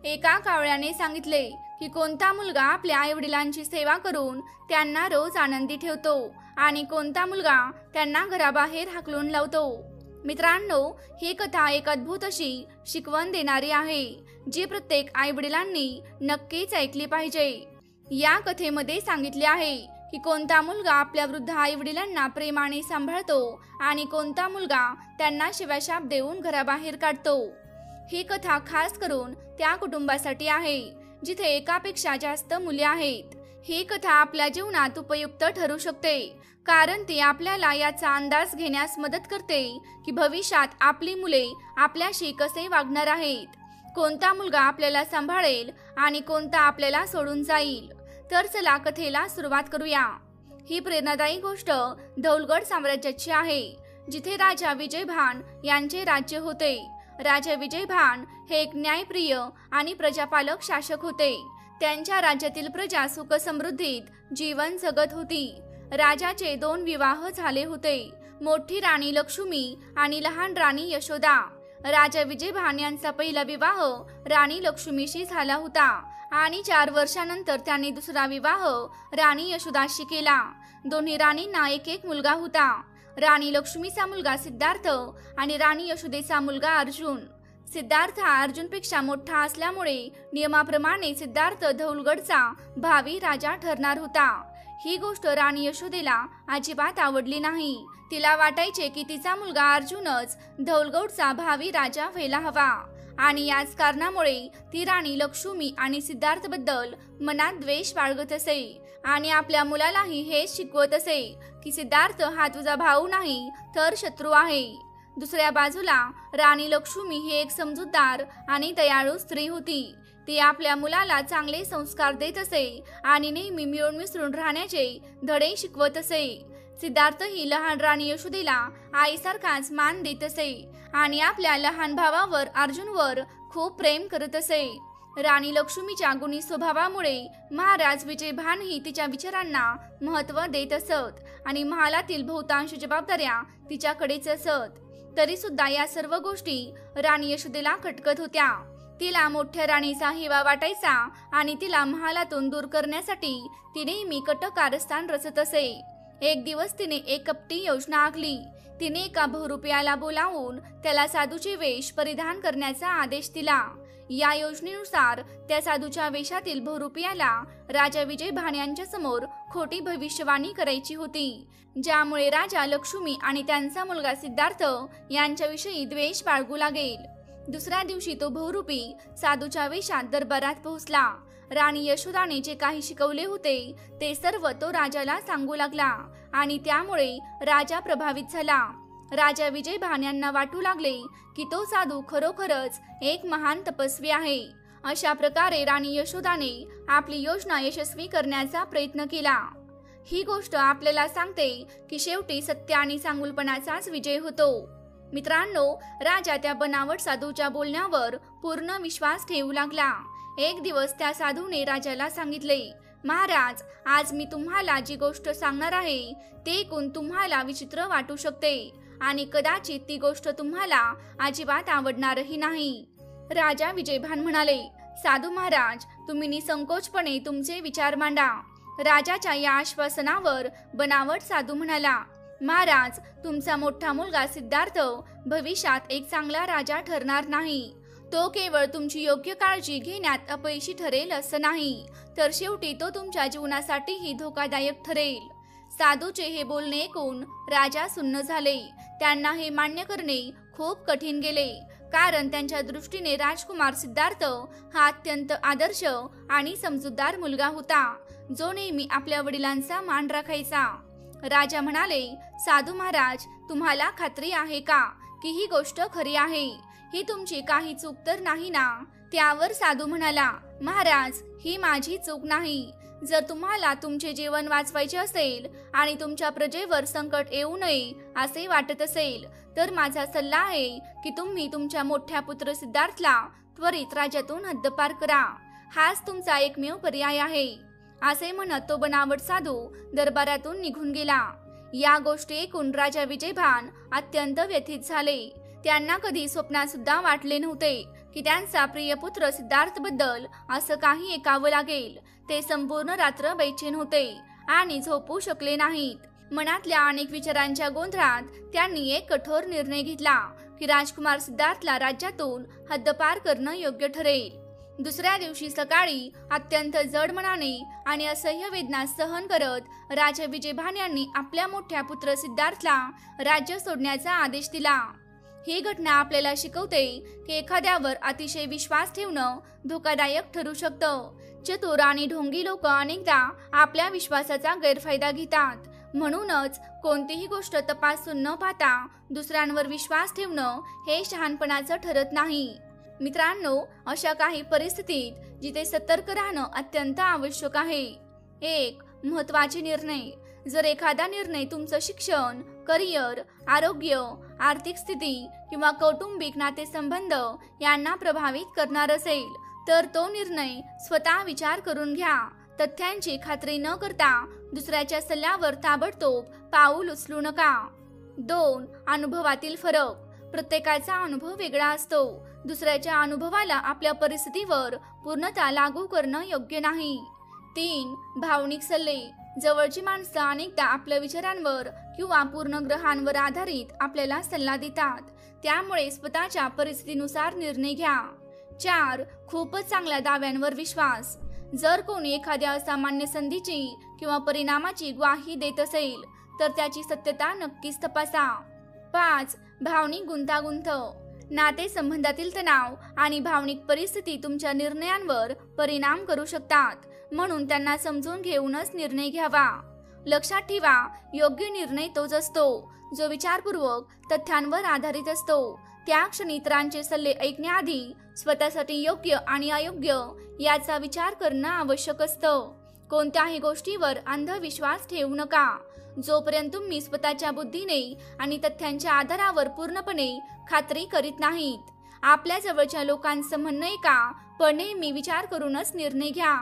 एका कावळ्याने सांगितले की कोणता मुलगा आपल्या आईवडिलांची सेवा करून त्यांना रोज आनंदी ठेवतो आणि कोणता मुलगा त्यांना घराबाहेर हाकलून लावतो। मित्रांनो, ही कथा एक अद्भुत अशी शिकवण देणारी आहे, जी प्रत्येक आईवडिलांनी नक्कीच ऐकली पाहिजे। या कथेमध्ये सांगितले आहे की कोणता मुलगा आपल्या वृद्ध आईवडिलांना प्रेमाने सांभाळतो आणि कोणता मुलगा त्यांना शिव्याशाप देऊन घराबाहेर काढतो। ही कथा खास करून त्या कुटुंबासाठी आहे जिथे एकापेक्षा जास्त मुले आहेत। ही कथा आपल्या जीवनात उपयुक्त ठरू शकते, कारण ती आपल्याला याचा अंदाज घेण्यास मदत करते की भविष्यात आपली मुले आपल्याशी कसे वागणार आहेत, कोणता मुलगा आपल्याला सांभाळेल आणि कोणता आपल्याला सोडून जाईल। तर चला कथेला सुरुवात करूया। ही प्रेरणादायी गोष्ट धौलगड साम्राज्याची आहे, जिथे राजा विजयभान यांचे राज्य होते। राजा विजयभान हे एक न्यायप्रिय आणि प्रजापालक शासक होते। त्यांच्या राज्यातील प्रजा सुख समृद्धीत जीवन जगत होती। राजाचे 2 विवाह झाले होते, मोठी राणी लक्ष्मी आणि लहान राणी यशोदा। राजा विजयभान यांचा पहिला विवाह राणी लक्ष्मीशी झाला होता आणि 4 वर्षानंतर त्यांनी दुसरा विवाह राणी यशोदाशी केला। दोन्ही राणींना एक मुलगा होता। राणी लक्ष्मीचा मुलगा सिद्धार्थ आणि राणी यशोदेचा मुलगा अर्जुन। सिद्धार्थ हा अर्जुनपेक्षा मोठा असल्यामुळे नियमाप्रमाणे सिद्धार्थ धौलगडचा भावी राजा ठरणार होता। ही गोष्ट राणी यशोदेला अजिबात आवडली नाही। तिला वाटायचे की तिचा मुलगा अर्जुनच धौलगडचा भावी राजा व्हायला हवा आणि याच कारणामुळे ती राणी लक्ष्मी आणि सिद्धार्थ बद्दल मनात द्वेष बाळगत असे आणि आपल्या मुलालाही हेच शिकवत असे की सिद्धार्थ हा तुझा भाऊ नाही तर शत्रू आहे। दुसऱ्या बाजूला राणी लक्ष्मी ही एक समजूतदार आणि दयाळू स्त्री होती। ती आपल्या मुलाला चांगले संस्कार देत असे आणि नेहमी मिळून मिसळून राहण्याचे धडे शिकवत असे। सिद्धार्थ ही लहान राणी यशोदेला आईसारखाच मान देत असे आणि आपल्या लहान भावावर अर्जुनवर खूप प्रेम करत असे। राणी लक्ष्मीच्या गुणी स्वभावामुळे महाराज विजयभानही तिच्या विचारांना महत्त्व देत असत आणि महालातील बहुतांश जबाबदाऱ्या तिच्याकडेच असत। तरी सुद्धा या सर्व गोष्टी राणी यशोदेला खटकत होत्या। तिला मोठ्या राणीचा हेवा वाटायचा आणि तिला महालातून दूर करण्यासाठी ती नेहमी कट कारस्थान रचत असे। एक दिवस तिने एक कपटी योजना आखली। तिने एका बहुरूपियाला बोलावून त्याला साधूचे वेश परिधान करण्याचा आदेश दिला। या योजनेनुसार त्या साधूच्या वेशातील बहुरूपियाला राजा विजयभान यांच्या समोर खोटी भविष्यवाणी करायची होती, ज्यामुळे राजा लक्ष्मी आणि त्यांचा मुलगा सिद्धार्थ यांच्याविषयी द्वेष बाळगू लागेल। दुसऱ्या दिवशी तो बहुरूपी साधूच्या वेशात दरबारात पोहोचला। राणी यशोदाने जे काही शिकवले होते ते सर्व तो राजाला सांगू लागला आणि त्यामुळे राजा प्रभावित झाला। राजा विजयभान यांना वाटू लागले की तो साधू खरोखरच एक महान तपस्वी आहे। अशा प्रकारे राणी यशोदाने आपली योजना यशस्वी करण्याचा प्रयत्न केला। ही गोष्ट आपल्याला सांगते की शेवटी सत्य आणि चांगुलपणाचाच विजय होतो। मित्रांनो, राजा त्या बनावट साधूच्या बोलण्यावर पूर्ण विश्वास ठेवू लागला। एक दिवस त्या साधूने राजाला सांगितले, महाराज, आज मी तुम्हाला जी गोष्ट सांगणार आहे ते ऐकून तुम्हाला विचित्र वाटू शकते आणि कदाचित ती गोष्ट तुम्हाला अजिबात आवडणारही नाही। राजा विजयभान म्हणाले, साधू महाराज, तुम्ही निसंकोचपणे तुमचे विचार मांडा। राजाच्या या आश्वासनावर बनावट साधू म्हणाला, महाराज, तुमचा मोठा मुलगा सिद्धार्थ भविष्यात एक चांगला राजा ठरणार नाही। तो केवळ तुमची योग्य काळजी घेण्यात अपयशी ठरेल असं नाही, तर शेवटी तो तुमच्या जीवनासाठीही धोकादायक ठरेल। साधूचे हे बोलणे ऐकून राजा सुन्न झाले। त्यांना हे मान्य करणे खूप कठीण गेले, कारण त्यांच्या दृष्टीने राजकुमार सिद्धार्थ हा अत्यंत आदर्श आणि समजूतदार मुलगा होता, जो नेहमी आपल्या वडिलांचा मान राखायचा। राजा म्हणाले, साधू महाराज, तुम्हाला खात्री आहे का की ही गोष्ट खरी आहे? ही तुमची काही चूक तर नाही ना? त्यावर साधू म्हणाला, महाराज, ही माझी चूक नाही। जर तुम्हाला तुमचे जीवन वाचवायचे असेल आणि तुमच्या प्रजेवर संकट येऊ नये असे वाटत असेल तर माझा सल्ला आहे की तुम्ही तुमच्या मोठ्या पुत्र सिद्धार्थला त्वरित राज्यातून हद्दपार करा। हाच तुमचा एकमेव पर्याय आहे। असे म्हणत तो बनावट साधू दरबारातून निघून गेला। या गोष्टी ऐकून राजा विजयभान अत्यंत व्यथित झाले। त्यांना कधी स्वप्नात सुद्धा वाटले नव्हते की त्यांचा प्रिय पुत्र सिद्धार्थबद्दल असं काही ऐकावं लागेल. ते संपूर्ण रात्र बेचैन होते आणि झोपू शकले नाहीत. मनातल्या अनेक विचारांच्या गोंधळात त्यांनी एक कठोर निर्णय घेतला की राजकुमार सिद्धार्थला राज्यातून हद्दपार करणं योग्य ठरेल. दुसऱ्या दिवशी सकाळी अत्यंत जड मनाने आणि असह्य वेदना सहन करत राजा विजयभान यांनी आपल्या मोठ्या पुत्र सिद्धार्थला राज्य सोडण्याचा आदेश दिला. ही घटना आपल्याला शिकवते की एखाद्यावर अतिशय विश्वास ठेवणं धोकादायक ठरू शकतं. चतुर आणि ढोंगी लोक अनेकदा आपल्या विश्वासाचा गैरफायदा घेतात. म्हणूनच कोणतीही गोष्ट तपासून न पाहता दुसऱ्यांवर विश्वास ठेवणं हे शहाणपणाचं ठरत नाही. मित्रांनो, अशा काही परिस्थितीत जिथे सतर्क राहणं अत्यंत आवश्यक आहे. 1. महत्त्वाचे निर्णय. जर एखादा निर्णय तुमचं शिक्षण, करिअर, आरोग्य, आर्थिक स्थिती किंवा कौटुंबिक नातेसंबंध यांना प्रभावित करणार असेल तर तो निर्णय स्वतः विचार करून घ्या. तथ्यांची खात्री न करता दुसऱ्याच्या सल्ल्यावर ताबडतोब पाऊल उचलू नका. 2. अनुभवातील फरक. प्रत्येकाचा अनुभव वेगळा असतो. दुसऱ्याच्या अनुभवाला आपल्या परिस्थितीवर पूर्णतः लागू करणं योग्य नाही. 3. भावनिक सल्ले. जवळची माणसं अनेकदा आपल्या विचारांवर किंवा पूर्णग्रहांवर आधारित आपल्याला सल्ला देतात. त्यामुळे स्वतःच्या परिस्थितीनुसार निर्णय घ्या. 4. खूपच चांगल्या दाव्यांवर विश्वास. जर कोणी एखाद्या असामान्य संधीची किंवा परिणामाची ग्वाही देत असेल तर त्याची सत्यता नक्कीच तपासा. 5. भावनिक गुंतागुंत. नातेसंबंधातील तणाव आणि भावनिक परिस्थिती तुमच्या निर्णयांवर परिणाम करू शकतात. म्हणून त्यांना समजून घेऊनच निर्णय घ्यावा. लक्षात ठेवा, योग्य निर्णय तोच असतो जो विचारपूर्वक तथ्यांवर आधारित असतो. त्या क्षणी इतरांचे सल्ले ऐकण्याआधी स्वतःसाठी योग्य आणि अयोग्य याचा विचार करणं आवश्यक असतं. कोणत्याही गोष्टीवर अंधविश्वास ठेवू नका. जोपर्यंत तुम्ही स्वतःच्या बुद्धीने आणि तथ्यांच्या आधारावर पूर्णपणे खात्री करीत नाहीत. आपल्या जवळच्या लोकांचं म्हणणं ऐका, पण नेहमी विचार करूनच निर्णय घ्या.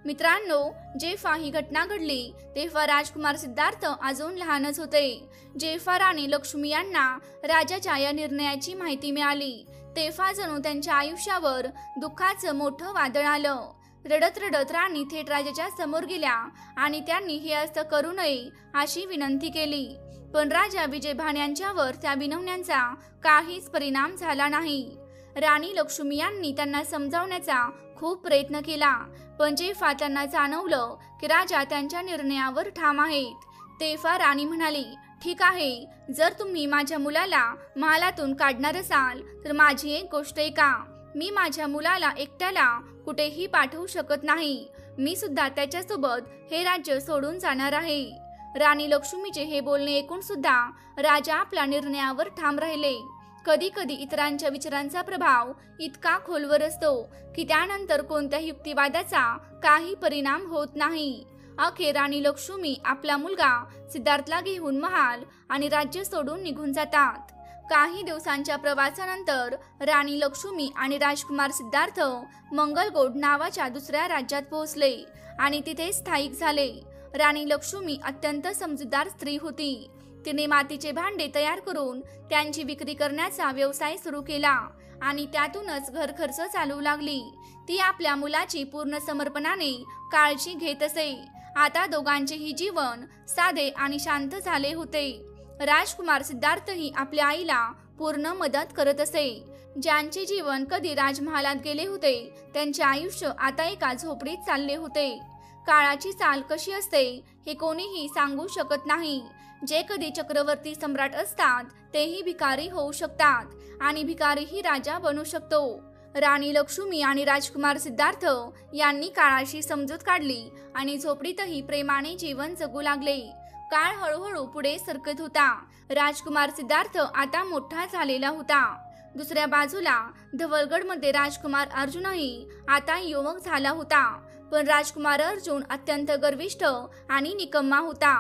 मित्रांनो, जेव्हा ही घटना घडली तेव्हा राजकुमार सिद्धार्थ अजून लहानच होते. जेव्हा राणी लक्ष्मी यांना राजाच्या या निर्णयाची माहिती मिळाली तेव्हा जणू त्यांच्या आयुष्यावर दुःखाचं मोठं वादळ आलं. रडत रडत राणी थेट राजाच्या समोर गेल्या आणि त्यांनी हे असं करू नये अशी विनंती केली. पण राजा विजयभान यांच्यावर त्या विनवण्यांचा काहीच परिणाम झाला नाही. राणी लक्ष्मी यांनी त्यांना समजावण्याचा खूप प्रयत्न केला, पण जेव्हा त्यांना जाणवलं की राजा त्यांच्या निर्णयावर ठाम आहेत तेव्हा राणी म्हणाली, ठीक आहे, जर तुम्ही माझ्या मुलाला महालातून काढणार असाल तर माझी एक गोष्ट ऐका. मी माझ्या मुलाला एकट्याला कुठेही पाठवू शकत नाही. मी सुद्धा त्याच्यासोबत हे राज्य सोडून जाणार आहे. राणी लक्ष्मीचे हे बोलणे ऐकून सुद्धा राजा आपल्या निर्णयावर ठाम राहिले. कधी कधी इतरांच्या विचारांचा प्रभाव इतका खोलवर असतो की त्यानंतर कोणत्याही युक्तिवादाचा काही परिणाम होत नाही. अखेर राणी लक्ष्मी आपला मुलगा सिद्धार्थला घेऊन महाल आणि राज्य सोडून निघून जातात. काही दिवसांच्या प्रवासानंतर राणी लक्ष्मी आणि राजकुमार सिद्धार्थ मंगलगोड नावाच्या दुसऱ्या राज्यात पोहोचले आणि तिथे स्थायिक झाले. राणी लक्ष्मी अत्यंत समजूतदार स्त्री होती. तिने मातीचे भांडे तयार करून त्यांची विक्री करण्याचा व्यवसाय सुरू केला आणि त्यातूनच घर खर्च चालू लागली. ती आपल्या मुलाची पूर्ण समर्पणाने काळजी घेत असे. आता दोघांचेही जीवन साधे आणि शांत झाले होते. राजकुमार सिद्धार्थही आपल्या आईला पूर्ण मदत करत असे. ज्यांचे जीवन कधी राजमहालात गेले होते त्यांचे आयुष्य आता एका झोपडीत चालले होते. काळाची चाल कशी असते हे कोणीही सांगू शकत नाही. जे कधी चक्रवर्ती सम्राट असतात तेही भिकारी होऊ शकतात आणि भिकारीही राजा बनू शकतो. राणी लक्ष्मी आणि राजकुमार सिद्धार्थ यांनी काळाशी समजूत काढली आणि झोपडीतही प्रेमाने जीवन जगू लागले. काळ हळूहळू पुढे सरकत होता. राजकुमार सिद्धार्थ आता मोठा झालेला होता. दुसऱ्या बाजूला धवलगडमध्ये राजकुमार अर्जुनही आता युवक झाला होता. पण राजकुमार अर्जुन अत्यंत गर्विष्ठ आणि निकम्मा होता.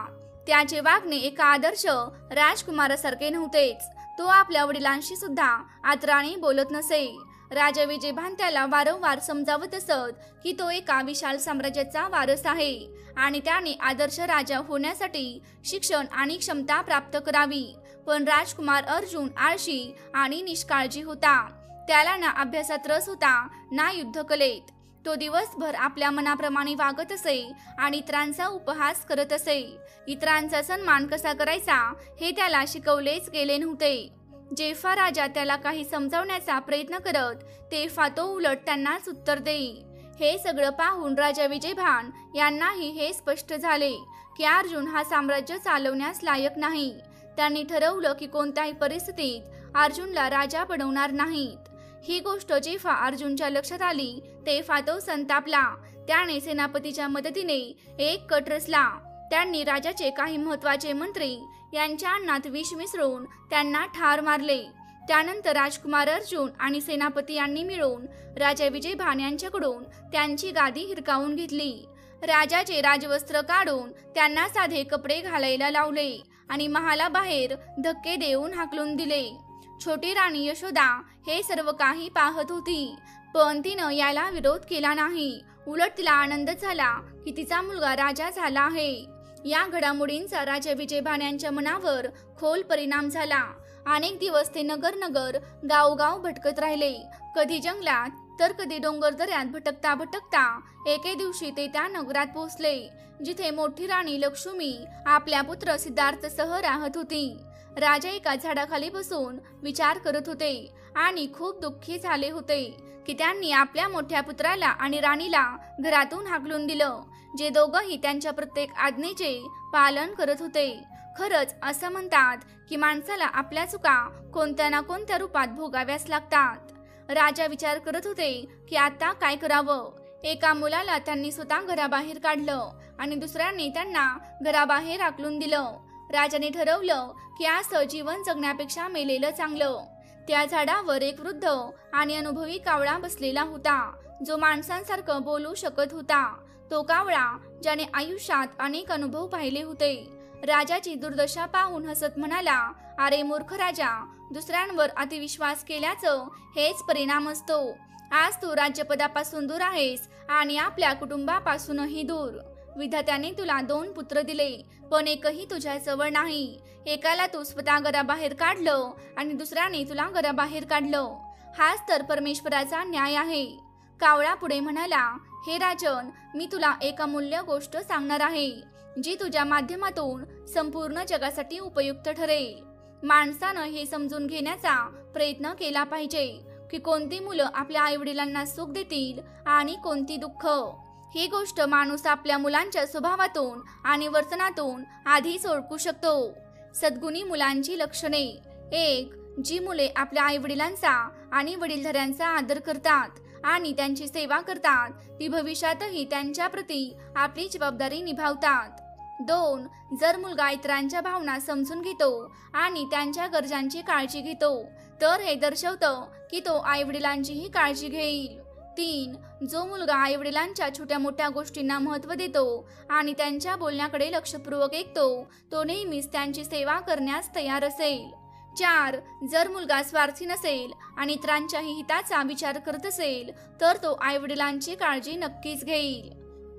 त्याचे वागणे एका आदर्श राजकुमारासारखे नव्हतेच. तो आपल्या वडिलांशी सुद्धा आदराने बोलत नसे. राजा विजयभान त्याला वारंवार समजावत असत की तो एका विशाल साम्राज्याचा वारस आहे आणि त्याने आदर्श राजा होण्यासाठी शिक्षण आणि क्षमता प्राप्त करावी. पण राजकुमार अर्जुन आळशी आणि निष्काळजी होता. त्याला ना अभ्यासात रस होता ना युद्धकलेत. तो दिवसभर आपल्या मनाप्रमाणे वागत असे आणि इतरांचा उपहास करत असे. इतरांचा सन्मान कसा करायचा हे त्याला शिकवलेच गेले नव्हते. जेव्हा राजा त्याला काही समजावण्याचा प्रयत्न करत तेव्हा तो उलट त्यांनाच उत्तर देई. हे सगळं पाहून राजा विजयभान यांनाही हे स्पष्ट झाले की अर्जुन हा साम्राज्य चालवण्यास लायक नाही. त्यांनी ठरवलं की कोणत्याही परिस्थितीत अर्जुनला राजा बनवणार नाहीत. ही गोष्ट जेव्हा अर्जुनच्या लक्षात आली तेव्हा तो संतापला. त्याने सेनापतीच्या मदतीने एक कट रचला. त्यांनी राजाचे काही महत्त्वाचे मंत्री यांच्या अन्नात विष मिसळून त्यांना ठार मारले. त्यानंतर राजकुमार अर्जुन आणि सेनापती यांनी मिळून राजा विजयभान यांच्याकडून त्यांची गादी हिरकावून घेतली. राजाचे राजवस्त्र काढून त्यांना साधे कपडे घालायला लावले आणि महालाबाहेर धक्के देऊन हाकलून दिले. छोटी राणी यशोदा हे सर्व काही पाहत होती, पण तिनं याला विरोध केला नाही. उलट तिला आनंद झाला की तिचा मुलगा राजा झाला आहे. या घडामोडींचा राजा विजयभान यांच्या मनावर खोल परिणाम झाला. अनेक दिवस ते नगर गावगाव भटकत राहिले. कधी जंगलात तर कधी डोंगर दऱ्यात भटकता भटकता एके दिवशी ते त्या नगरात पोहोचले जिथे मोठी राणी लक्ष्मी आपल्या पुत्र सिद्धार्थसह राहत होती. राजा एका झाडाखाली बसून विचार करत होते आणि खूप दुःखी झाले होते की त्यांनी आपल्या मोठ्या पुत्राला आणि राणीला घरातून हाकलून दिलं, जे दोघंही त्यांच्या प्रत्येक आज्ञेचे पालन करत होते. खरंच असं म्हणतात की माणसाला आपल्या चुका कोणत्या ना कोणत्या रूपात भोगाव्यास लागतात. राजा विचार करत होते की आता काय करावं. एका मुलाला त्यांनी स्वतः घराबाहेर काढलं आणि दुसऱ्यांनी त्यांना घराबाहेर हाकलून दिलं. राजाने ठरवलं की असं जीवन जगण्यापेक्षा मेलेलं चांगलं. त्या झाडावर एक वृद्ध आणि अनुभवी कावळा बसलेला होता, जो माणसांसारखं बोलू शकत होता. तो कावळा ज्याने आयुष्यात अनेक अनुभव पाहिले होते. राजाची दुर्दशा पाहून हसत म्हणाला, अरे मूर्ख राजा, दुसऱ्यांवर अतिविश्वास केल्याचं हेच परिणाम असतो. आज तू राज्यपदापासून दूर आहेस आणि आपल्या कुटुंबापासूनही दूर. विधात्याने तुला 2 पुत्र दिले, पण एकही तुझ्या जवळ नाही. एकाला तू स्वतः घराबाहेर काढलं आणि दुसऱ्याने तुला घराबाहेर काढलं. हाच तर परमेश्वराचा न्याय आहे. कावळा पुढे म्हणाला, हे राजन, मी तुला एक अमूल्य गोष्ट सांगणार आहे, जी तुझ्या माध्यमातून संपूर्ण जगासाठी उपयुक्त ठरेल. माणसानं हे समजून घेण्याचा प्रयत्न केला पाहिजे की कोणती मुलं आपल्या आईवडिलांना सुख देतील आणि कोणती दुःख. ही गोष्ट माणूस आपल्या मुलांच्या स्वभावातून आणि वर्तनातून आधीच ओळखू शकतो. सद्गुणी मुलांची लक्षणे. 1. जी मुले आपल्या आईवडिलांचा आणि वडीलधाऱ्यांचा आदर करतात आणि त्यांची सेवा करतात, ती भविष्यातही त्यांच्या प्रती आपली जबाबदारी निभावतात. 2. जर मुलगा इतरांच्या भावना समजून घेतो आणि त्यांच्या गरजांची काळजी घेतो, तर हे दर्शवतं की तो आईवडिलांचीही काळजी घेईल. 3. जो मुलगा आईवडिलांच्या छोट्या मोठ्या गोष्टींना महत्त्व देतो आणि त्यांच्या बोलण्याकडे लक्षपूर्वक ऐकतो, तो नेहमीच त्यांची सेवा करण्यास तयार असेल. 4. जर मुलगा स्वार्थी नसेल आणि इतरांच्याही हिताचा विचार करत असेल, तर तो आईवडिलांची काळजी नक्कीच घेईल.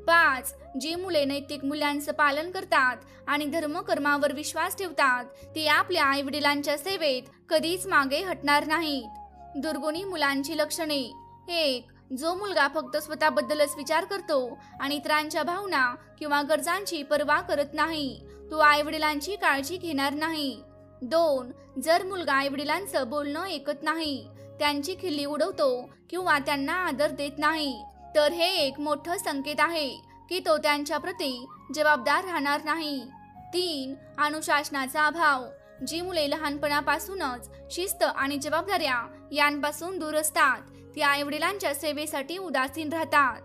5. जी मुले नैतिक मूल्यांचं पालन करतात आणि धर्मकर्मावर विश्वास ठेवतात, ती आपल्या आईवडिलांच्या सेवेत कधीच मागे हटणार नाहीत. दुर्गुणी मुलांची लक्षणे. 1. जो मुलगा फक्त स्वतःबद्दलच विचार करतो आणि इतरांच्या भावना किंवा गरजांची पर्वा करत नाही, तो आईवडिलांची काळजी घेणार नाही. 2. जर मुलगा आईवडिलांचं बोलणं ऐकत नाही, त्यांची खिल्ली उडवतो किंवा त्यांना आदर देत नाही, तर हे एक मोठं संकेत आहे की तो त्यांच्या प्रती जबाबदार राहणार नाही. 3. अनुशासनाचा अभाव. जी मुले लहानपणापासूनच शिस्त आणि जबाबदाऱ्या यांपासून दूर असतात, ती आईवडिलांच्या सेवेसाठी उदासीन राहतात.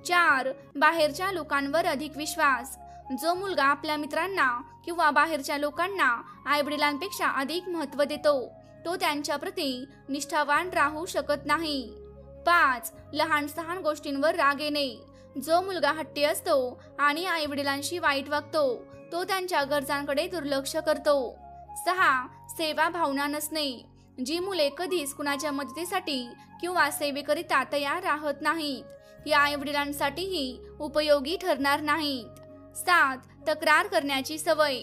4. बाहेरच्या लोकांवर अधिक विश्वास. जो मुलगा आपल्या मित्रांना किंवा बाहेरच्या लोकांना आईवडिलांपेक्षा अधिक महत्त्व देतो, तो त्यांच्या प्रती निष्ठावान राहू शकत नाही. 5. लहान सहान गोष्टींवर राग येणे. जो मुलगा हट्टी असतो आणि आईवडिलांशी वाईट वागतो, तो त्यांच्या गरजांकडे दुर्लक्ष करतो. 6. सेवा भावना नसणे. जी मुले कधीच कुणाच्या मदतीसाठी किंवा सेवेकरिता तयार राहत नाहीत, ती आईवडिलांसाठीही उपयोगी ठरणार नाहीत. 7. तक्रार करण्याची सवय.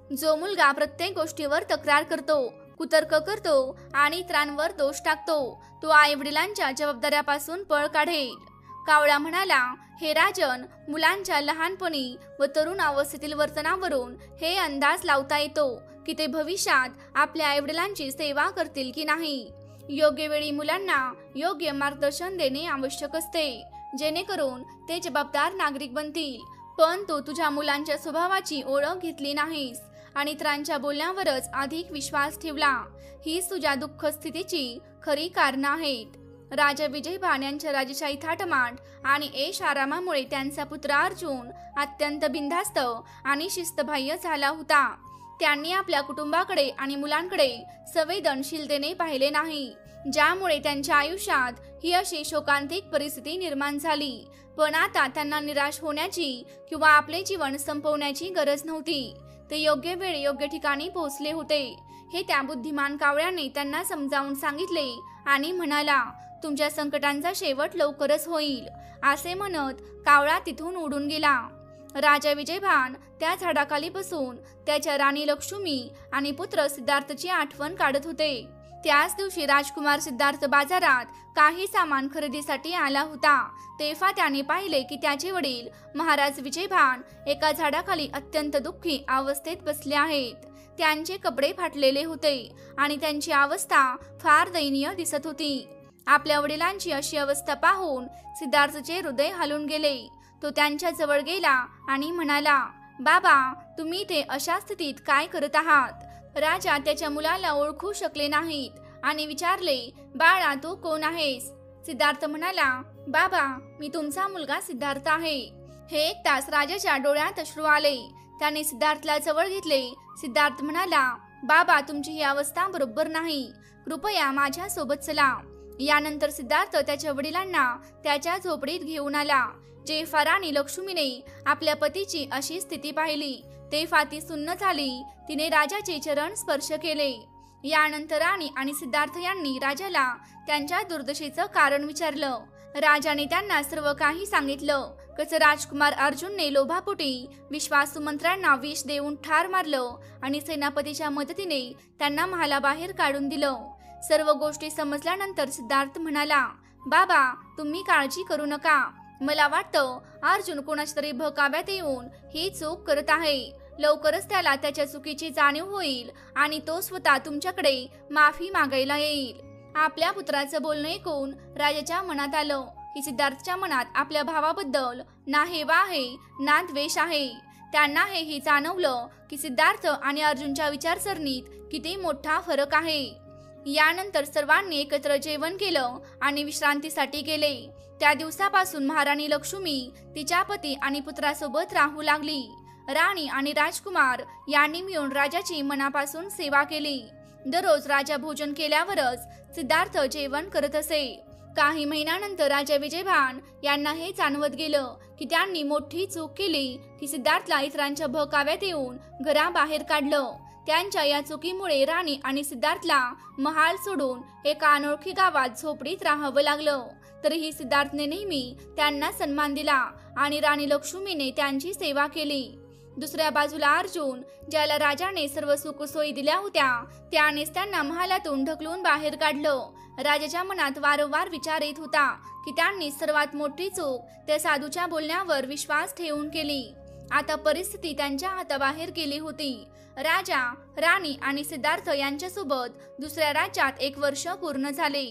जो मुलगा प्रत्येक गोष्टीवर तक्रार करतो, कुतर्क करतो आणि इतरांवर दोष टाकतो, तो आई वडिलांच्या जबाबदाऱ्यापासून पळ काढेल. कावळा म्हणाला, हे राजन, मुलांच्या लहानपणी व तरुण अवस्थेतील वर्तनावरून हे अंदाज लावता येतो की ते भविष्यात आपल्या आईवडिलांची सेवा करतील की नाही. योग्य वेळी मुलांना योग्य मार्गदर्शन देणे आवश्यक असते, जेणेकरून ते जबाबदार नागरिक बनतील. पण तू तुझ्या मुलांच्या स्वभावाची ओळख घेतली नाहीस आणि इतरांच्या बोलण्यावरच अधिक विश्वास ठेवला. हीच तुझ्या दुःख स्थितीची खरी कारणं आहेत. राजा विजयभान यांच्या राजेशाही थाटमाट आणि ऐश आरामामुळे त्यांचा पुत्र अर्जुन अत्यंत बिनधास्त आणि शिस्तबाह्य झाला होता. त्यांनी आपल्या कुटुंबाकडे आणि मुलांकडे संवेदनशीलतेने पाहिले नाही, ज्यामुळे त्यांच्या आयुष्यात ही अशी शोकांतिक परिस्थिती निर्माण झाली. पण आता त्यांना निराश होण्याची किंवा आपले जीवन संपवण्याची गरज नव्हती. ते योग्य वेळी योग्य ठिकाणी पोहोचले होते हे त्या बुद्धिमान कावळ्याने त्यांना समजावून सांगितले आणि म्हणाला, तुमच्या संकटांचा शेवट लवकरच होईल. असे म्हणत कावळा तिथून उडून गेला. राजा विजयभान त्या झाडाखाली बसून त्याच्या राणी लक्ष्मी आणि पुत्र सिद्धार्थची आठवण काढत होते. त्याच दिवशी राजकुमार सिद्धार्थ बाजारात काही सामान खरेदीसाठी आला होता. तेव्हा त्याने पाहिले की त्याचे वडील महाराज विजयभान एका झाडाखाली अत्यंत दुःखी अवस्थेत बसले आहेत. त्यांचे कपडे फाटलेले होते आणि त्यांची अवस्था फार दयनीय दिसत होती. आपल्या वडिलांची अशी अवस्था पाहून सिद्धार्थचे हृदय हलून गेले. तो त्यांच्या जवळ गेला आणि म्हणाला, बाबा, तुम्ही ते अशा स्थितीत काय करत आहात? राजा त्याच्या मुलाला ओळखू शकले नाहीत आणि विचारले, बाळा, तू कोण आहेस? सिद्धार्थ म्हणाला, बाबा, मी तुमचा मुलगा सिद्धार्थ आहे. हे ऐकताच राजाच्या डोळ्यात अश्रू आले. त्याने सिद्धार्थला जवळ घेतले. सिद्धार्थ म्हणाला, बाबा, तुमची ही अवस्था बरोबर नाही, कृपया माझ्या सोबत चला. यानंतर सिद्धार्थ त्याच्या वडिलांना त्याच्या झोपडीत घेऊन आला. जेव्हा राणी लक्ष्मीने आपल्या पतीची अशी स्थिती पाहिली तेव्हा ती सुन्न झाली. तिने राजाचे चरण स्पर्श केले. यानंतर राणी आणि सिद्धार्थ यांनी राजाला त्यांच्या दुर्दशेचं कारण विचारलं. राजाने त्यांना सर्व काही सांगितलं. कसं राजकुमार अर्जुनने लोभापोटी विश्वासू मंत्र्यांना विष देऊन ठार मारलं आणि सेनापतीच्या मदतीने त्यांना महालाबाहेर काढून दिलं. सर्व गोष्टी समजल्यानंतर सिद्धार्थ म्हणाला, बाबा, तुम्ही काळजी करू नका. मला वाटतं अर्जुन कोणाच्या तरी भकाव्यात येऊन ही चूक करत आहे. लवकरच त्याला त्याच्या चुकीची जाणीव होईल आणि तो स्वतः तुमच्याकडे माफी मागायला येईल. आपल्या पुत्राचं बोलणं ऐकून राजाच्या मनात आलं की सिद्धार्थच्या मनात आपल्या भावाबद्दल ना हेवा आहे ना द्वेष आहे. त्यांना हेही जाणवलं की सिद्धार्थ आणि अर्जुनच्या विचारसरणीत किती मोठा फरक आहे. यानंतर सर्वांनी एकत्र जेवण केलं आणि विश्रांतीसाठी गेले. त्या दिवसापासून महाराणी लक्ष्मी तिच्या पती आणि पुत्रासोबत राहू लागली. राणी आणि राजकुमार यांनी मिळून राजाची मनापासून सेवा केली. दररोज राजा भोजन केल्यावरच सिद्धार्थ जेवण करत असे. काही महिन्यानंतर राजा विजयभान यांना हे जाणवत गेलं की त्यांनी मोठी चूक केली की सिद्धार्थला इतरांच्या भकाव्यात येऊन घराबाहेर काढलं. त्यांच्या या चुकीमुळे राणी आणि सिद्धार्थला महाल सोडून एका अनोळखी गावात झोपडीत राहावं लागलं. तरीही सिद्धार्थने नेहमी त्यांना सन्मान दिला आणि राणी लक्ष्मीने त्यांची सेवा केली. दुसऱ्या बाजूला अर्जुन, ज्याला राजाने सर्व सुखसोयी दिल्या होत्या, त्यानेच त्यांना महालातून ढकलून बाहेर काढलं. राजाच्या मनात वारंवार विचार येत होता की त्यांनी सर्वात मोठी चूक त्या साधूच्या बोलण्यावर विश्वास ठेवून केली. आता परिस्थिती त्यांच्या हाताबाहेर गेली होती. राजा, राणी आणि सिद्धार्थ यांच्यासोबत दुसऱ्या राज्यात 1 वर्ष पूर्ण झाले.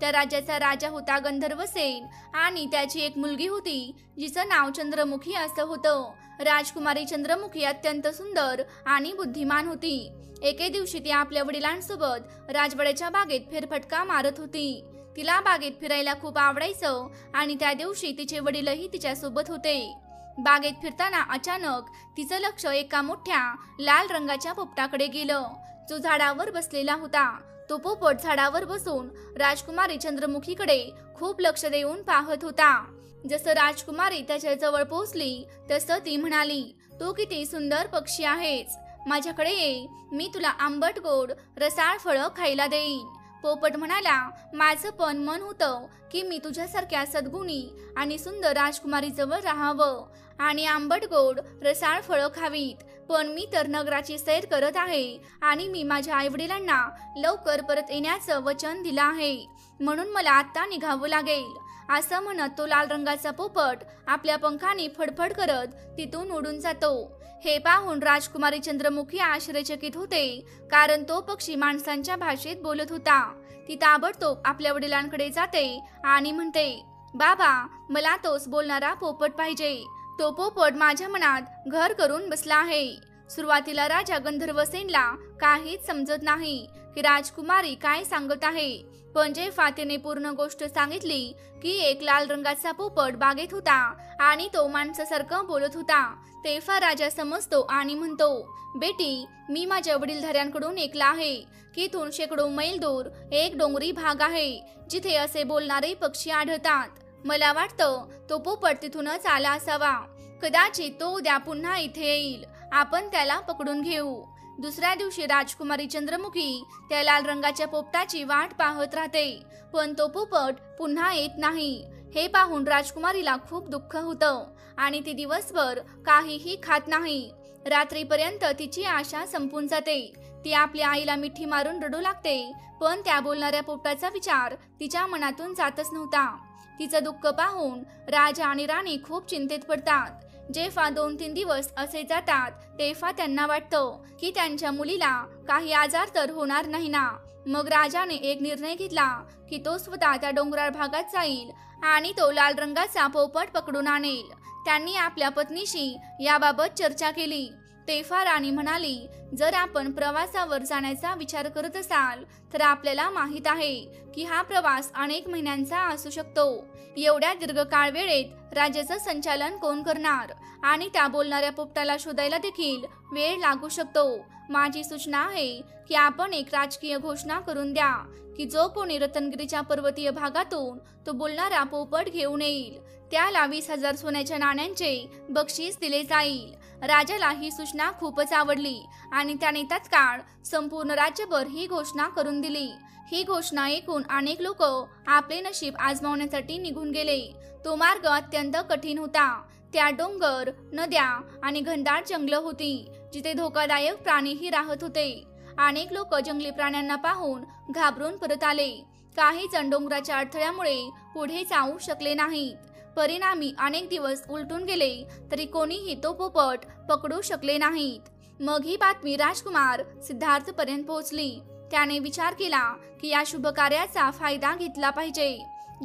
त्या राज्याचा राजा होता गंधर्वसेन आणि त्याची एक मुलगी होती जिचं नाव चंद्रमुखी असं होतं. राजकुमारी चंद्रमुखी अत्यंत सुंदर आणि बुद्धिमान होती. एके दिवशी ती आपल्या वडिलांसोबत राजवाड्याच्या बागेत फेरफटका मारत होती. तिला बागेत फिरायला खूप आवडायचं आणि त्या दिवशी तिचे वडीलही तिच्यासोबत होते. बागेत फिरताना अचानक तिचं लक्ष एका मोठ्या लाल रंगाच्या पोपटाकडे गेलं, जो झाडावर बसलेला होता. तो पोपट झाडावर बसून राजकुमारी चंद्रमुखीकडे खूप लक्ष देऊन पाहत होता. जसं राजकुमारी त्याच्या जवळ पोहोचली तसं ती म्हणाली, तू किती सुंदर पक्षी आहेस, माझ्याकडे ये, मी तुला आंबट गोड रसाळ फळं खायला देईन. पोपट म्हणाला, माझं पण मन होतं की मी तुझ्यासारख्या सद्गुणी आणि सुंदर राजकुमारी जवळ राहावं आणि आंबट गोड रसाळ फळं खावीत. पण मी तर नगराची सैर करत आहे आणि मी माझ्या आईवडिलांना लवकर परत येण्याचं वचन दिलं आहे, म्हणून मला आता निघावं लागेल. असं म्हणत तो लाल रंगाचा पोपट आपल्या पंखाने फडफड करत तिथून उडून जातो. हे पाहून राजकुमारी चंद्रमुखी आश्चर्यचकित होते, कारण तो पक्षी माणसांच्या भाषेत बोलत होता. ती ताबडतोब आपल्या वडिलांकडे जाते आणि म्हणते, बाबा, मला तोच बोलणारा पोपट पाहिजे. तो पोपट माझ्या मनात घर करून बसला आहे. सुरुवातीला राजा गंधर्वसेनला काहीच समजत नाही की राजकुमारी काय सांगत आहे, पण जेव्हा तिने पूर्ण गोष्ट सांगितली की एक लाल रंगाचा पोपट बागेत होता आणि तो माणसासारखं बोलत होता, तेव्हा राजा समजतो आणि म्हणतो, बेटी, मी माझ्या वडीलधाऱ्यांकडून ऐकलं आहे की इथून शेकडो मैल दूर एक डोंगरी भाग आहे जिथे असे बोलणारे पक्षी आढळतात. मला वाटतं तो पोपट तिथूनच आला असावा. कदाचित तो उद्या पुन्हा इथे येईल. आपण त्याला पकडून घेऊ. दुसऱ्या दिवशी राजकुमारी चंद्रमुखी त्या लाल रंगाच्या पोपटाची वाट पाहत राहते, पण तो पोपट पुन्हा येत नाही. हे पाहून राजकुमारीला खूप दुःख होतं आणि ती दिवसभर काहीही खात नाही. रात्रीपर्यंत तिची आशा संपून जाते. ती आपल्या आईला मिठी मारून रडू लागते, पण त्या बोलणाऱ्या पोपटाचा विचार तिच्या मनातून जातच नव्हता. तिचं दुःख पाहून राजा आणि राणी खूप चिंतेत पडतात. जेव्हा 2-3 दिवस असे जातात तेव्हा त्यांना वाटतं की त्यांच्या मुलीला काही आजार तर होणार नाही ना. मग राजाने एक निर्णय घेतला की तो स्वतः त्या डोंगराळ भागात जाईल आणि तो लाल रंगाचा पोपट पकडून आणेल. त्यांनी आपल्या पत्नीशी याबाबत चर्चा केली. तेव्हा राणी म्हणाली, जर आपण प्रवासावर जाण्याचा विचार करत असाल तर आपल्याला माहित आहे की हा प्रवास अनेक महिन्यांचा असू शकतो. एवढ्या दीर्घकाळ वेळेत राज्याचं संचालन कोण करणार आणि त्या बोलणाऱ्या पोपटाला शोधायला देखील वेळ लागू शकतो. माझी सूचना आहे की आपण एक राजकीय घोषणा करून द्या की जो कोणी रत्नगिरीच्या पर्वतीय भागातून तो बोलणारा पोपट घेऊन येईल त्याला 20,000 सोन्याच्या नाण्यांचे बक्षीस दिले जाईल. राजाला ही सूचना खूपच आवडली आणि त्याने तत्काळ संपूर्ण राज्यभर ही घोषणा करून दिली. ही घोषणा ऐकून अनेक लोक आपले नशीब आजमावण्यासाठी निघून गेले. तो मार्ग अत्यंत कठीण होता. त्या डोंगर, नद्या आणि घनदाट जंगल होती जिथे धोकादायक प्राणीही राहत होते. अनेक लोक जंगली प्राण्यांना पाहून घाबरून परत आले. काही जण डोंगराच्या अडथळ्यामुळे पुढे जाऊ शकले नाहीत. परिणामी अनेक दिवस उलटून गेले तरी कोणीही तो पोपट पकडू शकले नाहीत. मग ही बातमी राजकुमार सिद्धार्थ पर्यंत पोहोचली. त्याने विचार केला की या शुभ कार्याचा फायदा घेतला पाहिजे.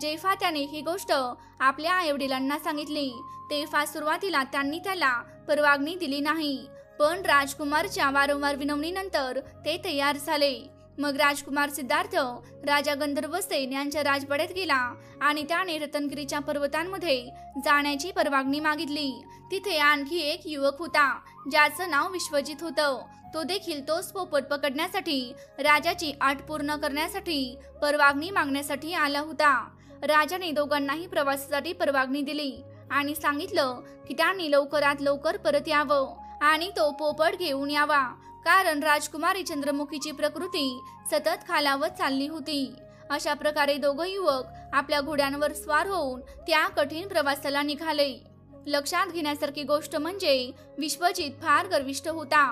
जेव्हा त्याने ही गोष्ट आपल्या आईवडिलांना सांगितली तेव्हा सुरुवातीला त्यांनी त्याला परवानगी दिली नाही, पण राजकुमारच्या वारंवार विनवणीनंतर ते तयार झाले. मग राजकुमार सिद्धार्थ राजा गंधर्वसेन यांच्या राजवाड्यात गेला आणि त्याने रत्नगिरीच्या पर्वतांमध्ये जाण्याची परवानगी मागितली. तिथे आणखी एक युवक होता ज्याचं नाव विश्वजित होतं. तो देखील तोच पोपट पकडण्यासाठी राजाची अट पूर्ण करण्यासाठी परवानगी मागण्यासाठी आला होता. राजाने दोघांनाही प्रवासासाठी परवानगी दिली आणि सांगितलं की त्यांनी लवकरात लवकर परत यावं आणि तो पोपट घेऊन यावा, कारण राजकुमारी चंद्रमुखीची प्रकृती सतत खालावत चालली होती. अशा प्रकारे दोघं युवक आपल्या घोड्यांवर स्वार होऊन त्या कठीण प्रवासाला निघाले. लक्षात घेण्यासारखी गोष्ट म्हणजे विश्वजित फार गर्विष्ठ होता.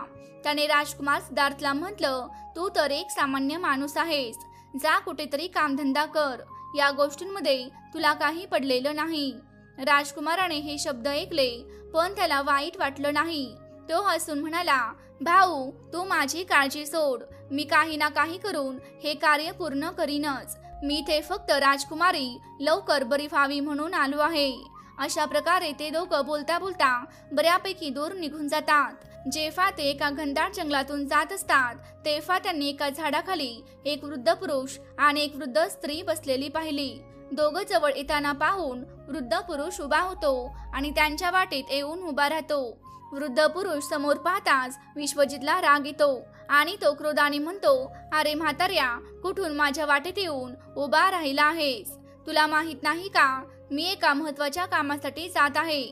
त्याने राजकुमार सिद्धार्थला म्हटलं, तू तर एक सामान्य माणूस आहेस, जा कुठेतरी कामधंदा कर, या गोष्टींमध्ये तुला काही पडलेलं नाही. राजकुमाराने हे शब्द ऐकले पण त्याला वाईट वाटलं नाही. तो हसून म्हणाला, भाऊ, तू माझी काळजी सोड, मी काही ना काही करून हे कार्य पूर्ण करीनच. मी ते फक्त राजकुमारी लवकर बरी व्हावी म्हणून आलो आहे. अशा प्रकारे ते दोघं बोलता बोलता बऱ्यापैकी दूर निघून जातात. जेव्हा ते एका घनदाट जंगलातून जात असतात तेव्हा त्यांनी एका झाडाखाली एक वृद्ध पुरुष आणि एक वृद्ध स्त्री बसलेली पाहिली. दोघं जवळ येताना पाहून वृद्ध पुरुष उभा होतो आणि त्यांच्या वाटेत येऊन उभा राहतो. वृद्ध पुरुष समोर पाहताच विश्वजितला राग येतो आणि तो क्रोधाने म्हणतो, अरे म्हाताऱ्या, कुठून माझ्या वाटेत येऊन उभा राहिला आहेस? तुला माहित नाही का मी एका महत्वाच्या कामासाठी जात आहे?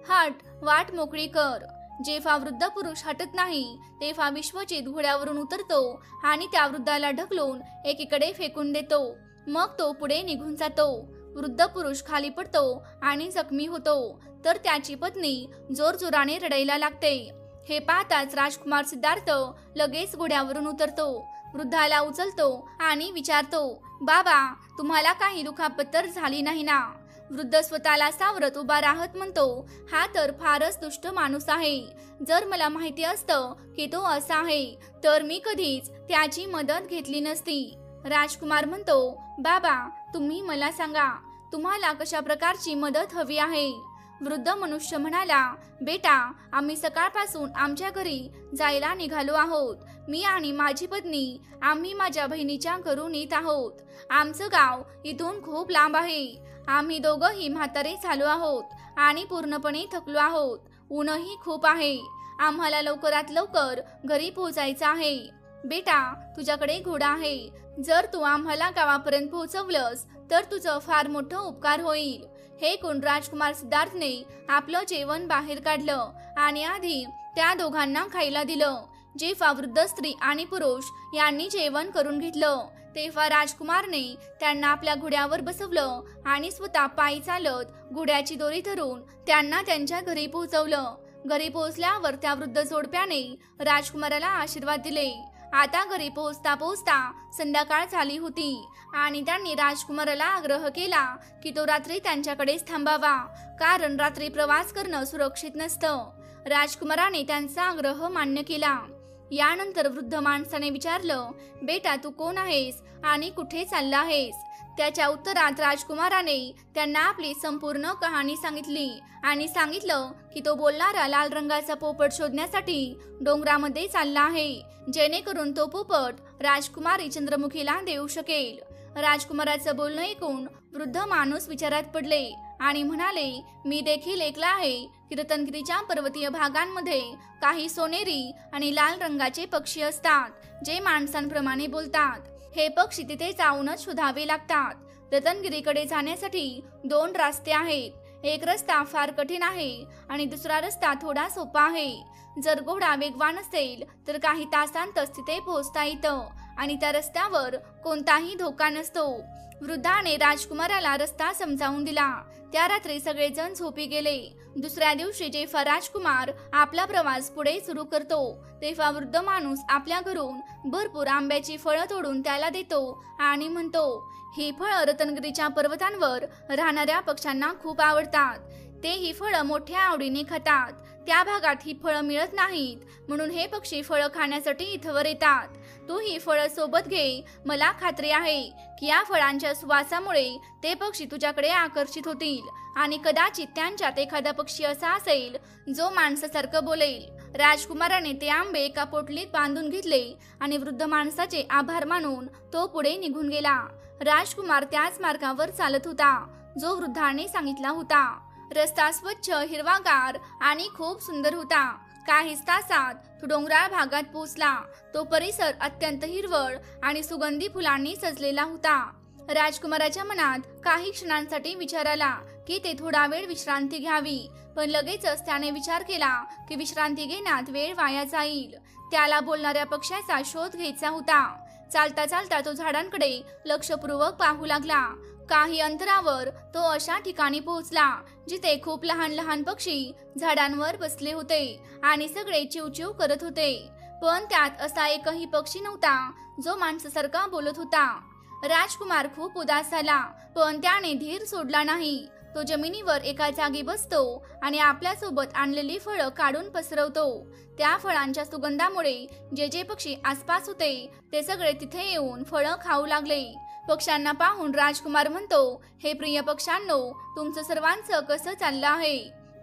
हट, वाट मोकळी कर. जेव्हा वृद्ध पुरुष हटत नाही तेव्हा विश्वजित घोड्यावरून उतरतो आणि त्या वृद्धाला ढकलून एकीकडे फेकून देतो. मग तो पुढे निघून जातो. वृद्ध पुरुष खाली पडतो आणि जखमी होतो, तर त्याची पत्नी जोरजोराने रडायला लागते. हे पाहताच राजकुमार सिद्धार्थ लगेच घोड्यावरून उतरतो, वृद्धाला उचलतो आणि विचारतो, बाबा तुम्हाला काही दुखापत तर झाली नाही ना? वृद्ध स्वतःला सावरत उभा राहत म्हणतो, हा तर फारच दुष्ट माणूस आहे. जर मला माहिती असतं की तो असा आहे तर मी कधीच त्याची मदत घेतली नसती. राजकुमार म्हणतो, बाबा तुम्ही मला सांगा, तुम्हाला कशा प्रकारची मदत हवी आहे? वृद्ध मनुष्य म्हणाला, बेटा आम्ही सकाळपासून आमच्या घरी जायला निघालो आहोत. मी आणि माझी पत्नी आम्ही माझ्या बहिणीच्या घरून येत आहोत. आमचं गाव इथून खूप लांब आहे. आम्ही दोघंही म्हातारे झालो आहोत आणि पूर्णपणे थकलो आहोत. ऊनही खूप आहे. आम्हाला लवकरात लवकर घरी पोहोचायचं आहे. बेटा तुझ्याकडे घोडा आहे. जर तू आम्हाला गावापर्यंत पोहोचवलंस तर तुझं फार मोठं उपकार होईल. हे कोण राजकुमार सिद्धार्थने आपलं जेवण बाहेर काढलं आणि आधी त्या दोघांना खायला दिलं. जेव्हा वृद्ध स्त्री आणि पुरुष यांनी जेवण करून घेतलं तेव्हा राजकुमारने त्यांना आपल्या घोड्यावर बसवलं आणि स्वतः पायी चालत घोड्याची दोरी धरून त्यांना त्यांच्या घरी पोहोचवलं. घरी पोहोचल्यावर त्या वृद्ध जोडप्याने राजकुमाराला आशीर्वाद दिले. आता घरी पोहोचता पोहोचता संध्याकाळ झाली होती आणि त्यांनी राजकुमाराला आग्रह केला की तो रात्री त्यांच्याकडेच थांबावा, कारण रात्री प्रवास करणं सुरक्षित नसतं. राजकुमाराने त्यांचा आग्रह मान्य केला. यानंतर वृद्ध माणसाने विचारलं, बेटा तू कोण आहेस आणि कुठे चालला आहेस? त्याच्या उत्तरात राजकुमाराने त्यांना आपली संपूर्ण कहाणी सांगितली आणि सांगितलं की तो बोलणारा लाल रंगाचा पोपट शोधण्यासाठी डोंगरामध्ये चालला आहे, जेणेकरून तो पोपट राजकुमारी चंद्रमुखीला देऊ शकेल. राजकुमाराचं बोलणं ऐकून वृद्ध माणूस विचारात पडले आणि म्हणाले, मी देखील ऐकलं आहे की रत्नागिरीच्या पर्वतीय भागांमध्ये काही सोनेरी आणि लाल रंगाचे पक्षी असतात, जे माणसांप्रमाणे बोलतात. हे पक्षी तिथे जाऊनच शोधावे लागतात. रत्नागिरीकडे जाण्यासाठी 2 रस्ते आहेत. एक रस्ता फार कठीण आहे आणि दुसरा रस्ता थोडा सोपा आहे. जर घोडा वेगवान असेल तर काही तासांतच तिथे पोहोचता येतं आणि त्या रस्त्यावर कोणताही धोका नसतो. वृद्धाने राजकुमाराला रस्ता समजावून दिला. त्या रात्री सगळेजण झोपी गेले. दुसऱ्या दिवशी जेव्हा राजकुमार आपला प्रवास पुढे सुरू करतो तेव्हा वृद्ध माणूस आपल्या घरून भरपूर आंब्याची फळं तोडून त्याला देतो आणि म्हणतो, ही फळं रत्नागिरीच्या पर्वतांवर राहणाऱ्या पक्ष्यांना खूप आवडतात. ते ही फळं मोठ्या आवडीने खातात. त्या भागात ही फळं मिळत नाहीत, म्हणून हे पक्षी फळं खाण्यासाठी इथवर येतात. तू ही फळं सोबत घे. मला खात्री आहे की या फळांच्या सुवासामुळे ते पक्षी तुझ्याकडे आकर्षित होतील आणि कदाचित त्यांच्यात एखादा पक्षी असा असेल जो माणसासारखं बोलेल. राजकुमाराने ते आंबे एका पोटलीत बांधून घेतले आणि वृद्ध माणसाचे आभार मानून तो पुढे निघून गेला. राजकुमार त्याच मार्गावर चालत होता जो वृद्धाने सांगितला होता. रस्ता स्वच्छ, हिरवागार आणि खूप सुंदर होता. काहीच तासात तो डोंगराळ भागात पोहोचला. तो परिसर अत्यंत हिरवळ आणि सुगंधी फुलांनी सजलेला होता. राजकुमाराच्या मनात काही क्षणांसाठी विचार आला की ते थोडा वेळ विश्रांती घ्यावी, पण लगेचच त्याने विचार केला की विश्रांती घेण्यात वेळ वाया जाईल. त्याला बोलणाऱ्या पक्ष्याचा शोध घ्यायचा होता. चालता चालता तो झाडांकडे लक्षपूर्वक पाहू लागला. काही अंतरावर तो अशा ठिकाणी पोहोचला जिथे खूप लहान लहान पक्षी झाडांवर बसले होते आणि सगळे चिवचिव करत होते, पण त्यात असा एकही पक्षी नव्हता जो माणसासारखा बोलत होता. राजकुमार खूप उदास झाला, पण त्याने धीर सोडला नाही. तो जमिनीवर एका जागी बसतो आणि आपल्या सोबत आणलेली फळं काढून पसरवतो. त्या फळांच्या सुगंधामुळे जे जे पक्षी आसपास होते ते सगळे तिथे येऊन फळं खाऊ लागले. पक्ष्यांना पाहून राजकुमार म्हणतो, हे प्रिय पक्ष्यांनो, तुमचं सर्वांचं कसं चाललं आहे?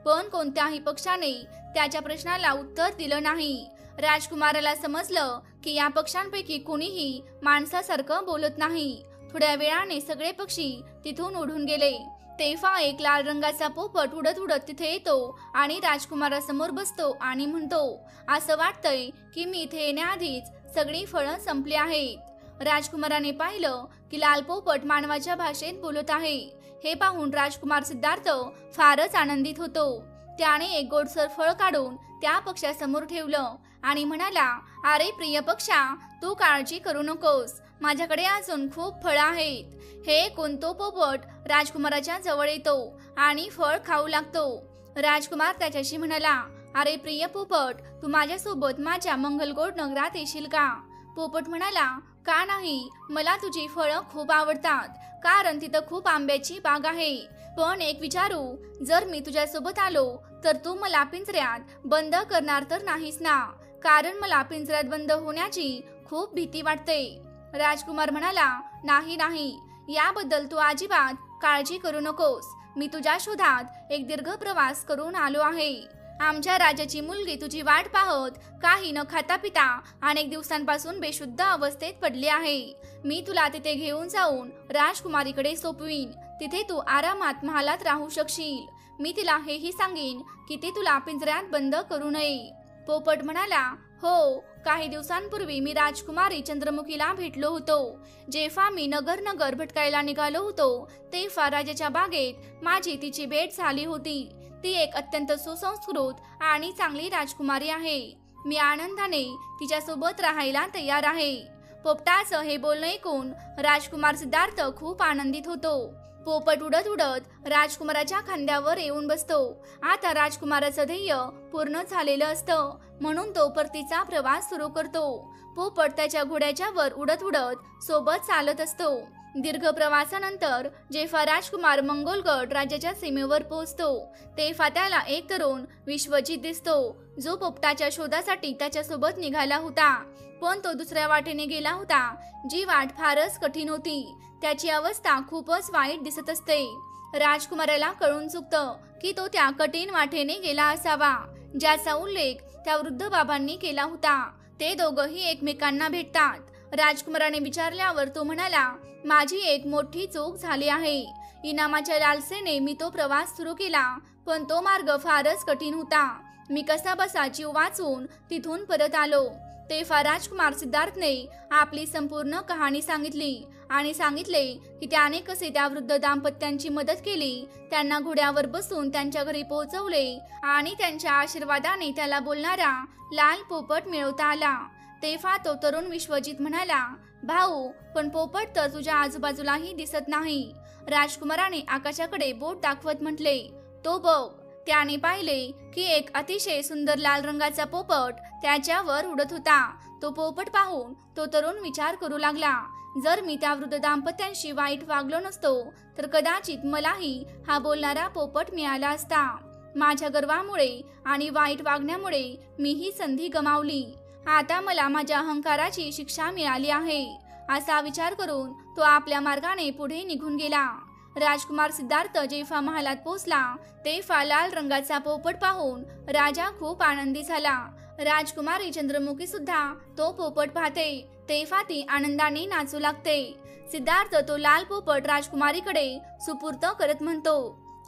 पण कोणत्याही पक्षाने त्याच्या प्रश्नाला उत्तर दिलं नाही. राजकुमाराला समजलं की या पक्ष्यांपैकी कोणीही माणसासारखं बोलत नाही. थोड्या वेळाने सगळे पक्षी तिथून उडून गेले. तेव्हा एक लाल रंगाचा पोपट उडत उडत तिथे येतो आणि राजकुमारासमोर बसतो आणि म्हणतो, असं वाटतंय की मी इथे येण्याआधीच सगळी फळं संपली आहेत. राजकुमाराने पाहिलं की लाल पोपट मानवाच्या भाषेत बोलत आहे. हे पाहून राजकुमार सिद्धार्थ फारच आनंदित होतो. त्याने एक गोडसर फळ काढून त्या पक्ष्यासमोर ठेवलं आणि म्हणाला, अरे प्रिय पक्षा, तू काळजी करू नकोस, माझ्याकडे अजून खूप फळं आहेत. हे कोणतो पोपट राजकुमाराच्या जवळ येतो आणि फळ खाऊ लागतो. राजकुमार त्याच्याशी म्हणाला, अरे प्रिय पोपट, तू माझ्यासोबत माझ्या मंगलकोट नगरात येशील का? पोपट म्हणाला, का नाही, मला तुझी फळं खूप आवडतात, कारण तिथं खूप आंब्याची बाग आहे. पण एक विचारू, जर मी तुझ्यासोबत आलो तर तू मला पिंजऱ्यात बंद करणार तर नाहीस ना? कारण मला पिंजऱ्यात बंद होण्याची खूप भीती वाटते. राजकुमार म्हणाला, नाही नाही, याबद्दल तू अजिबात काळजी करू नकोस. मी तुझ्या शोधात एक दीर्घ प्रवास करून आलो आहे. आमच्या राजाची मुलगी तुझी वाट पाहत काही न खाता पिता अनेक दिवसांपासून बेशुद्ध अवस्थेत पडली आहे. मी तुला तिथे घेऊन जाऊन राजकुमारीकडे सोपवीन. तिथे तू आरामात महालात राहू शकशील. मी तिला हेही सांगेन की ती तुला पिंजऱ्यात बंद करू नये. पोपट म्हणाला, हो, काही दिवसांपूर्वी मी राजकुमारी चंद्रमुखीला भेटलो होतो. जेव्हा मी नगर भटकायला निघालो होतो तेव्हा राजाच्या बागेत माझी तिची भेट झाली होती. ती एक अत्यंत सुसंस्कृत आणि चांगली राजकुमारी आहे. मी आनंदाने तिच्यासोबत राहायला तयार आहे. पोपटाचं हे बोलणं ऐकून राजकुमार सिद्धार्थ खूप आनंदित होतो. पोपट उडत उडत राजकुमाराच्या खांद्यावर येऊन बसतो. आता राजकुमाराचं ध्येय पूर्ण झालेलं असतं, म्हणून तो परतीचा प्रवास सुरू करतो. पोपट त्याच्या घोड्याच्या वर उडत उडत सोबत चालत असतो. दीर्घ प्रवासानंतर जेव्हा राजकुमार मंगोलगड राज्याच्या सीमेवर पोहोचतो तेव्हा त्याला एक तरुण विश्वजित दिसतो, जो पोपटाच्या शोधासाठी त्याच्यासोबत निघाला होता. पण तो दुसऱ्या वाटेने गेला होता, जी वाट फारच कठीण होती. त्याची अवस्था खूपच वाईट दिसत असते. राजकुमाराला कळून चुकतं की तो त्या कठीण वाटेने गेला असावा, ज्याचा उल्लेख त्या वृद्ध बाबांनी केला होता. ते दोघंही एकमेकांना भेटतात. राजकुमाराने विचारल्यावर तो म्हणाला, माझी एक मोठी चूक झाली आहे. इनामाच्या लालसेने मी तो प्रवास सुरू केला, पण तो मार्ग फारच कठीण होता. मी कसा बसा जीव वाचून तिथून परत आलो. तेव्हा राजकुमार सिद्धार्थने आपली संपूर्ण कहाणी सांगितली आणि सांगितले की त्याने कसे त्या वृद्ध दाम्पत्यांची मदत केली, त्यांना घोड्यावर बसून त्यांच्या घरी पोहोचवले आणि त्यांच्या आशीर्वादाने त्याला बोलणारा लाल पोपट मिळवता आला. तेव्हा तो तरुण विश्वजित म्हणाला, भाऊ, पण पोपट तर तुझ्या आजूबाजूलाही दिसत नाही. राजकुमाराने आकाशाकडे बोट दाखवत म्हटले, तो बघ. त्याने पाहिले की एक अतिशय सुंदर लाल रंगाचा पोपट त्याच्यावर उडत होता. तो पोपट पाहून तो तरुण विचार करू लागला, जर मी त्या वृद्ध दाम्पत्यांशी वाईट वागलो नसतो तर कदाचित मलाही हा बोलणारा पोपट मिळाला असता. माझ्या गर्वामुळे आणि वाईट वागण्यामुळे मी ही संधी गमावली. आता मला माझ्या अहंकाराची शिक्षा मिळाली आहे. असा विचार करून तो आपल्या मार्गाने पुढे निघून गेला. राजकुमार सिद्धार्थ जेव्हा महालात पोहोचला तेव्हा लाल रंगाचा पोपट पाहून राजा खूप आनंदी झाला. राजकुमारी चंद्रमुखी सुद्धा तो पोपट पाहते तेव्हा ती आनंदाने नाचू लागते. सिद्धार्थ तो लाल पोपट राजकुमारीकडे सुपूर्द करत म्हणतो,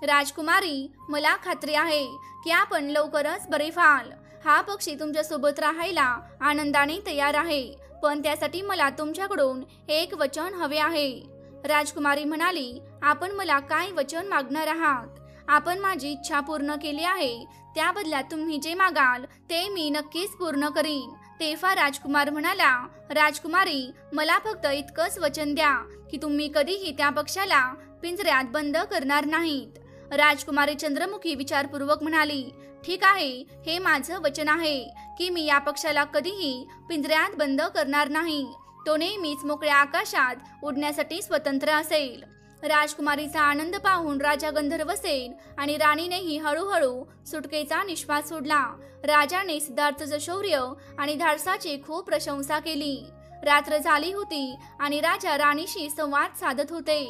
राजकुमारी, मला खात्री आहे की आपण लवकरच बरे व्हाल. हा पक्षी तुमच्या सोबत राहायला आनंदाने तयार आहे, पण त्यासाठी मला तुमच्याकडून एक वचन हवे आहे. राजकुमारी म्हणाली, आपण मला काय वचन मागणार आहात? आपण माझी इच्छा पूर्ण केली आहे, त्या बदल्यात तुम्ही जे मागाल ते मी नक्कीच पूर्ण करीन. तेव्हा राजकुमार म्हणाला, राजकुमारी, मला फक्त इतकंच वचन द्या की तुम्ही कधीही त्या पक्षाला पिंजऱ्यात बंद करणार नाहीत. राजकुमारी चंद्रमुखी विचारपूर्वक म्हणाली, ठीक आहे, हे माझं वचन आहे की मी या पक्षाला कधीही पिंजऱ्यात बंद करणार नाही. तो नेहमीच मोकळ्या आकाशात उडण्यासाठी स्वतंत्र असेल. राजकुमारीचा आनंद पाहून राजा गंधर्वसेन आणि राणीनेही हळूहळू सुटकेचा निश्वास सोडला. राजाने सिद्धार्थचं शौर्य आणि धाडसाची खूप प्रशंसा केली. रात्र झाली होती आणि राजा राणीशी संवाद साधत होते.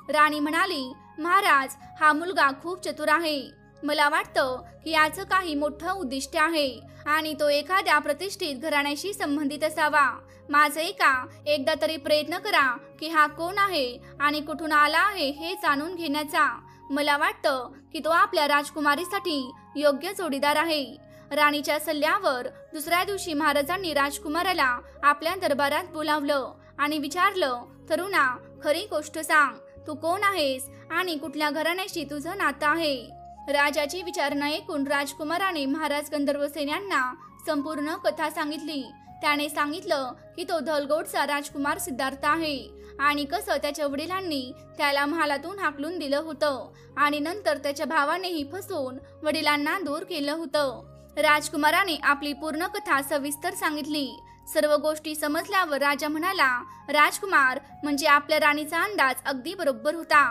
राणी म्हणाली, महाराज, हा मुलगा खूप चतुर आहे. मला वाटतं की याचं काही मोठं उद्दिष्ट आहे आणि तो एखाद्या प्रतिष्ठित घराण्याशी संबंधित असावा. माझं एकदा तरी प्रयत्न करा की हा कोण आहे आणि कुठून आला आहे हे जाणून घेण्याचा. मला वाटतं की तो आपल्या राजकुमारीसाठी योग्य जोडीदार आहे. राणीच्या सल्ल्यावर दुसऱ्या दिवशी महाराजांनी राजकुमाराला आपल्या दरबारात बोलावलं आणि विचारलं, तरुणा, खरी गोष्ट सांग, तू कोण आहेस आणि कुठल्या घराण्याशी तुझं नातं आहे? राजाची विचारणा ऐकून राजकुमाराने महाराज गंधर्वसेन यांना संपूर्ण कथा सांगितली. त्याने सांगितलं की तो धलगोटचा राजकुमार सिद्धार्थ आहे आणि कसं त्याच्या वडिलांनी त्याला महालातून हाकलून दिलं होतं आणि नंतर त्याच्या भावानेही फसवून वडिलांना दूर केलं होतं. राजकुमाराने आपली पूर्ण कथा सविस्तर सांगितली। सर्व गोष्टी समजल्यावर राजा म्हणाला, राजकुमार, म्हणजे आपल्या राणीचा अंदाज अगदी बरोबर होता।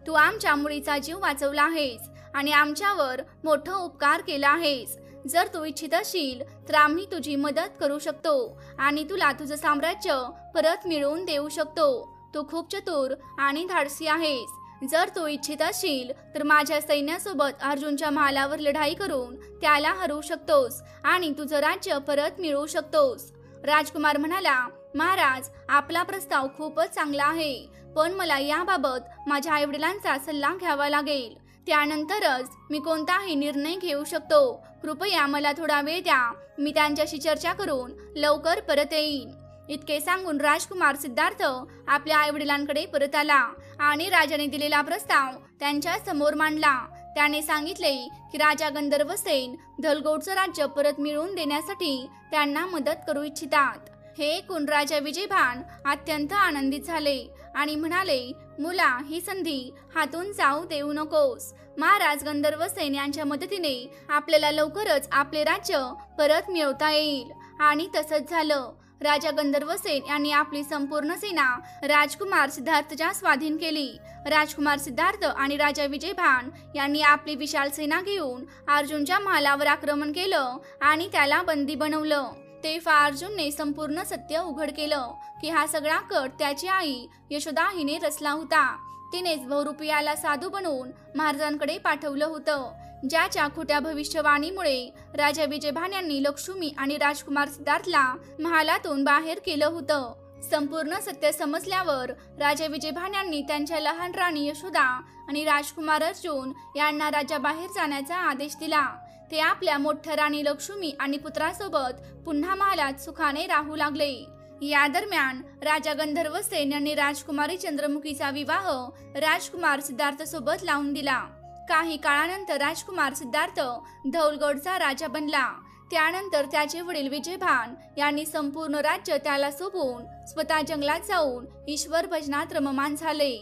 तू आमच्या मुलीचा जीव वाचवला आहेस आणि आमच्यावर मोठा उपकार केला आहेस। जर तू इच्छित असशील तर आम्ही तुझी मदत करू शकतो आणि तुला तुझं साम्राज्य परत मिळवून देऊ शकतो। तू खूप चतुर आणि धाडसी आहेस। जर तू इच्छित असशील तर माझ्या सैन्यासोबत अर्जुनच्या महालावर लढाई करून त्याला हरवू शकतोस आणि तुझं राज्य परत मिळवू शकतोस। राजकुमार म्हणाला, महाराज, आपला प्रस्ताव खूपच चांगला आहे, पण मला याबाबत माझ्या आईवडिलांचा सल्ला घ्यावा लागेल। त्यानंतरच मी कोणताही निर्णय घेऊ शकतो। कृपया मला थोडा वेळ द्या, मी त्यांच्याशी चर्चा करून लवकर परत येईन। इतके सांगून राजकुमार सिद्धार्थ आपल्या आईवडिलांकडे परत आला आणि राजाने दिलेला प्रस्ताव त्यांच्या समोर मांडला। त्याने सांगितले की राजा गंधर्वसेन धलगोडचं राज्य परत मिळवून देण्यासाठी त्यांना मदत करू इच्छितात। हे ऐकून राजा विजयभान अत्यंत आनंदित झाले आणि म्हणाले, मुला, ही संधी हातून जाऊ देऊ नकोस। महाराज गंधर्वसेन यांच्या मदतीने आपल्याला लवकरच आपले राज्य परत मिळवता येईल। आणि तसंच झालं। राजा गंधर्वसेन यांनी आपली संपूर्ण सेना राजकुमार सिद्धार्थच्या स्वाधीन केली। राजकुमार सिद्धार्थ आणि राजा विजयभान यांनी आपली विशाल सेना घेऊन अर्जुनच्या महालावर आक्रमण केलं आणि त्याला बंदी बनवलं। तेव्हा अर्जुनने संपूर्ण सत्य उघड केलं की हा सगळा कट त्याची आई यशोदा हिने रचला होता। तिनेच बहुरूपियाला साधू बनवून महाराजांकडे पाठवलं होतं, ज्याच्या खोट्या भविष्यवाणीमुळे राजा विजयभान यांनी लक्ष्मी आणि राजकुमार सिद्धार्थला महालातून बाहेर केलं होतं। संपूर्ण सत्य समजल्यावर राजा विजयभान यांनी त्यांच्या लहान राणी यशोदा आणि राजकुमार अर्जुन यांना राज्याबाहेर जाण्याचा आदेश दिला। ते आपल्या मोठ्या राणी लक्ष्मी आणि पुत्रासोबत पुन्हा महालात सुखाने राहू लागले। या दरम्यान राजा गंधर्वसेन यांनी राजकुमारी चंद्रमुखीचा विवाह राजकुमार सिद्धार्थ सोबत लावून दिला। काही काळानंतर राजकुमार सिद्धार्थ धौलगडचा राजा बनला। त्यानंतर त्याचे वडील विजयभान यांनी संपूर्ण राज्य त्याला सोपवून स्वतः जंगलात जाऊन ईश्वर भजनात रममान झाले।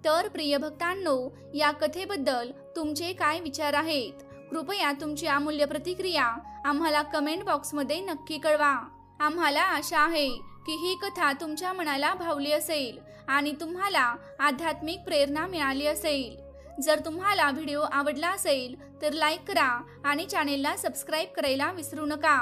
तर प्रिय भक्तांनो, या कथेबद्दल तुमचे काय विचार आहेत? कृपया तुमची अमूल्य प्रतिक्रिया आम्हाला कमेंट बॉक्समध्ये नक्की कळवा। आम्हाला आशा आहे की ही कथा तुमच्या मनाला भावली असेल आणि तुम्हाला आध्यात्मिक प्रेरणा मिळाली असेल। जर तुम्हाला व्हिडिओ आवडला असेल तर लाईक करा आणि चॅनेलला सबस्क्राईब करायला विसरू नका।